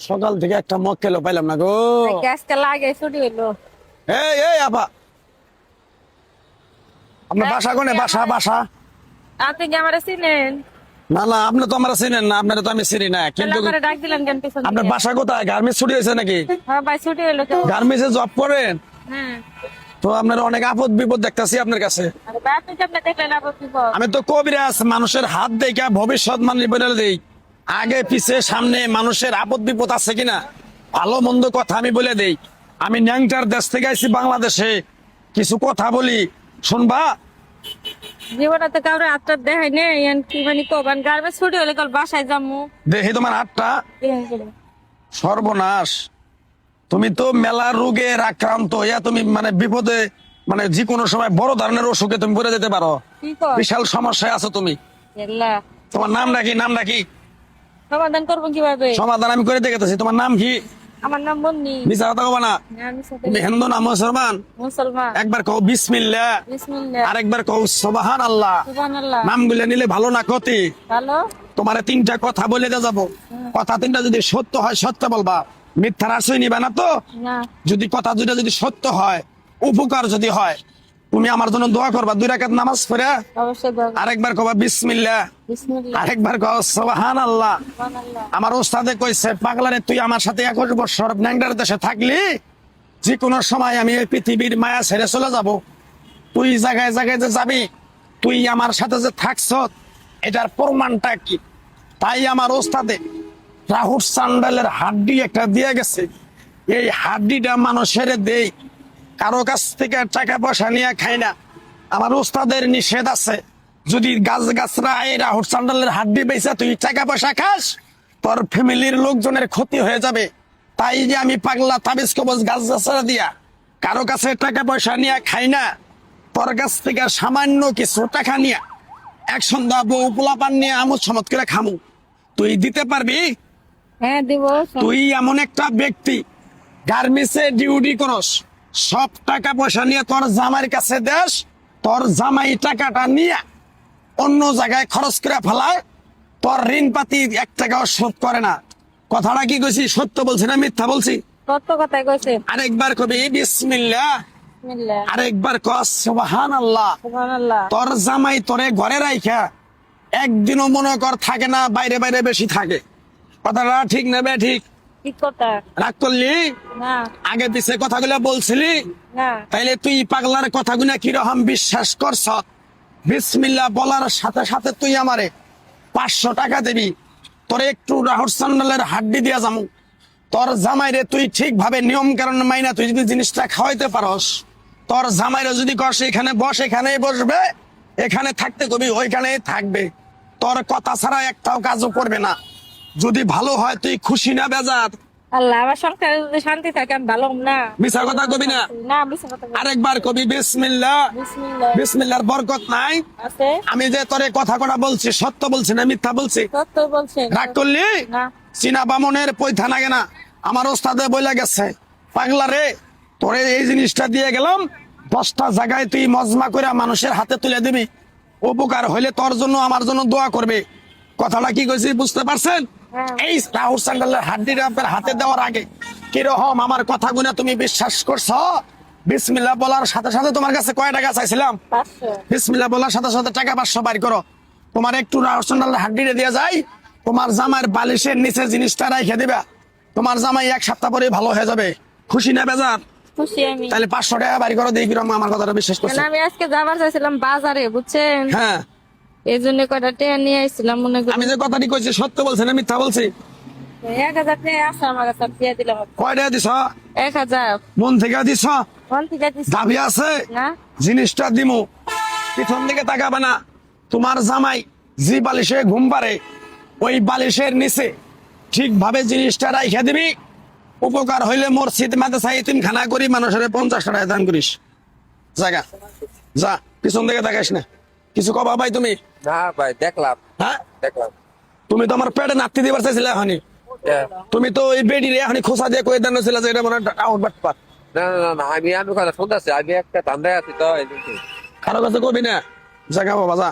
সকাল থেকে একটা মক্কেলও পাইলাম না গো। গ্যাসটা লাগে ছুটি হইলো। এই এই আপা, আপনার বাসা কোনে? বাসা বাসা আপনি কি আমারে চিনেন? না না, আপনি তো আমরা চিনেন না, আপনারা তো আমি চিনি না, তাহলে কিন্তু আমারে ডাক দিলেন কেন পিছন আপনার থেকে? বাসা কোথায়? গার্মেন্টস ছুটি হয়েছে নাকি? হ্যাঁ ভাই ছুটি হইলো তো। গার্মেন্টসে জব করেন হ্যাঁ। তো আপনার অনেক আপদ বিপদ দেখতেছি আপনার কাছে। আরে ভাই আপনি কেমনে দেখলেন আপনি বল? আমি তো কবিরাজ, মানুষের হাত দেখা ভবিষ্যৎ মানে বলে দেই, আগে পিছে সামনে মানুষের আপদ বিপদ আছে কিনা, ভালো মন্দ কথা আমি বলে দেই। আমি ন্যাংটার দেশ থেকে আইছি বাংলাদেশে, কিছু কথা বলি, শুনবা? জীবনে তো কাউরে হাতটা দেখাই নেই, এন কি মানে কবান গার্মেন্টস ছুটি হলে কাল বাসায় যামু। দেখি তোমার হাতটা। সর্বনাশ, তুমি তো মেলা রোগের আক্রান্ত হইয়া তুমি মানে বিপদে, মানে যে কোনো সময় বড় ধরনের অসুখে তুমি পড়ে যেতে পারো। কি কর? বিশাল সমস্যায় আছো তুমি। এল্লা তোমার নাম নাকি? নাম নাকি? সমাধান করবো কিভাবে? সমাধান আমি করে দেখেছি। তোমার নাম কি? আমার নাম বন্নি। মিছা কথা কবা না। আমি সাথে তুমি হিন্দু না মুসলমান? মুসলমান। একবার কও বিসমিল্লাহ, বিসমিল্লাহ। আরেকবার কও সুবহানাল্লাহ। সুবহানাল্লাহ। নামগুলো নিলে ভালো না ক্ষতি? ভালো। তোমারে তিনটা কথা বলে দিয়ে যাবো, কথা তিনটা যদি সত্য হয় সত্য বলবা, মিথ্যার আশ্রয় নিবা না তো। না। যদি কথা দুইটা যদি সত্য হয়, উপকার যদি হয়, তুমি আমার জন্য দোয়া করবা 2 রাকাত নামাজ পড়ে। অবশ্যই দাও। আরেকবার কবা বিসমিল্লাহ, বিসমিল্লাহ। আরেকবার কও সুবহানাল্লাহ। সুবহানাল্লাহ। আমার ওস্তাদে কইছে, পাগলারে তুই আমার সাথে 21 বছর ন্যাংটার দেশে থাকলি, যে কোনো সময় আমি এই পৃথিবীর মায়া ছেড়ে চলে যাব। তুই জায়গায় জায়গায় যে যাবি, তুই আমার সাথে যে থাকছ, এটার প্রমাণটা কি? তাই আমার ওস্তাদে রাহুল সান্ডালের হাড্ডি একটা দিয়ে গেছে। এই হাড্ডিটা মানুষের দেই, কারো কাছ থেকে টাকা পয়সা নিয়ে খাই না। আমার ওস্তাদের নিষেধ আছে, যদি গাছ গাছরা এই রাহুল সান্ডালের হাড্ডি বেচা তুই টাকা পয়সা খাস, তোর ফ্যামিলির লোকজনের ক্ষতি হয়ে যাবে। তাই যে আমি পাগলা তাবিজ কবজ গাছ গাছরা দিয়া কারো কাছে টাকা পয়সা নিয়ে খাই না। তোর কাছ থেকে সামান্য কিছু টাকা নিয়ে এক সন্ধ্যা বউ পোলাপান নিয়ে আমোদ সমত করে খামু, তুই দিতে পারবি? হ্যাঁ দিব। তুই এমন একটা ব্যক্তি, গার্মেন্টসে ডিউটি করস, সব টাকা পয়সা নিয়ে তোর জামাইয়ের কাছে দেশ, তোর জামাই টাকাটা নিয়ে অন্য জায়গায় খরচ করে ফেলায়, তোর ঋণ পাতি 1 টাকাও শোধ করে না। কথাটা কি কইছি, সত্য বলছি না মিথ্যা বলছি? কত কথাই কইছে। আরেকবার কবি বিসমিল্লাহ, বিসমিল্লাহ। আরেকবার কস সুবহানাল্লাহ। সুবহানাল্লাহ। তোর জামাই তোরে ঘরে রাইখা একদিনও মনে কর থাকে না, বাইরে বাইরে বেশি থাকে। কথাটা ঠিক না বে ঠিক? ঠিক কথা। রাগ করলি? না। আগে পিছে কথাগুলো বলছিলি, না। তাইলে তুই পাগলার কথাগুলো কিরকম বিশ্বাস করছ? বিসমিল্লাহ বলার সাথে সাথে তুই আমারে 500 টাকা দিবি, তোরে একটু রাহুল সান্ডালের হাড্ডি দিয়া যামু। তোর জামাইরে তুই ঠিকভাবে নিয়ম কারণ মাইনা তুই যদি জিনিসটা খাওয়াইতে পারস, তোর জামাইরে যদি কস এখানে বস, এখানেই বসবে, এখানে থাকতে কবি ওইখানেই থাকবে, তোর কথা ছাড়া একটাও কাজও করবে না। যদি ভালো হয় তুই খুশি না বেজার? আল্লাহ আমার সংসারে যদি শান্তি থাকে আমি ভালো হম না। মিছা কথা কবি না। না মিছা কথা বলি। আরেকবার কবি বিসমিল্লাহ। বিসমিল্লাহ। বিসমিল্লাহর বরকত নাই? আছে। আমি যে তোরে কথা কটা বলছি সত্য বলছি না মিথ্যা বলছি? সত্য বলছেন। রাগ করলি? না। চীনা বামনের পয়থা লাগে না, আমার ওস্তাদে বইলা গেছে, পাগলা রে তোরে এই জিনিসটা দিয়ে গেলাম, 10টা জায়গায় তুই মজমা করে মানুষের হাতে তুলে দিবি, উপকার হইলে তোর জন্য আমার জন্য দোয়া করবে। কথাটা কি কইছি বুঝতে পারছেন? হ্যাঁ। এই রাহুল সান্ডালের হাড্ডিটা আপনার হাতে দেওয়ার আগে কিরকম আমার কথাগুলো তুমি বিশ্বাস করছো? বিসমিল্লাহ বলার সাথে সাথে তোমার কাছে কয় টাকা চাইছিলাম? 500। বিসমিল্লাহ বলার সাথে সাথে টাকা 500 বাইর করো। তোমার একটু রাহুল সান্ডালের হাড্ডিটা দিয়ে যায়, তোমার জামাইয়ের বালিশের নিচে জিনিসটা রেখে দিবা, তোমার জামাই 1 সপ্তাহ পরে ভালো হয়ে যাবে। খুশি না বেজার? খুশি আমি। তাহলে 500 টাকা বাইর করো, দেখি কিরকম আমার কথাটা বিশ্বাস করছে। আমি আজকে যাবার চাইছিলাম বাজারে বুঝছেন, হ্যাঁ, এই জন্য কয়টা টেয়া নিয়ে আসছিলাম মনে করি। আমি যে কথাটি কইছি সত্য বলছি না মিথ্যা বলছি? 1000 টাকা আছে আমার কাছে, আমি দিয়ে দিলাম। কয় টাকা দিছ? 1000। মন থেকে দিছ? কোন থেকে দিছি? দাবি আছে? না। জিনিসটা দিমু, পিছন দিকে তাকাবে না। তোমার জামাই যে বালিশে ঘুম পারে, ওই বালিশের নিচে ঠিকভাবে জিনিসটা রাইখা দিবি, উপকার হইলে মসজিদ মাদ্রাসা এতিমখানা করি মানুষের 50 টাকা দান করিস। জায়গা যা, পিছন দিকে তাকাইস না। কিছু কবা ভাই তুমি? না ভাই দেখলাম হ্যাঁ, দেখলাম। তুমি তো আমার পেটে নাতি দিবার চাইছিলে এখনই। তুমি তো ওই বেডিরে এখনই খোসা দিয়ে কয়ে দেন ছিল যে এটা মনে আউট বাট পাত। না না না না, আমি কথা শুনতেছি, আমি একটা ধান্দায় আছি তো এই জন্য। কারো কাছে কবি না, জায়গা বাবা যা।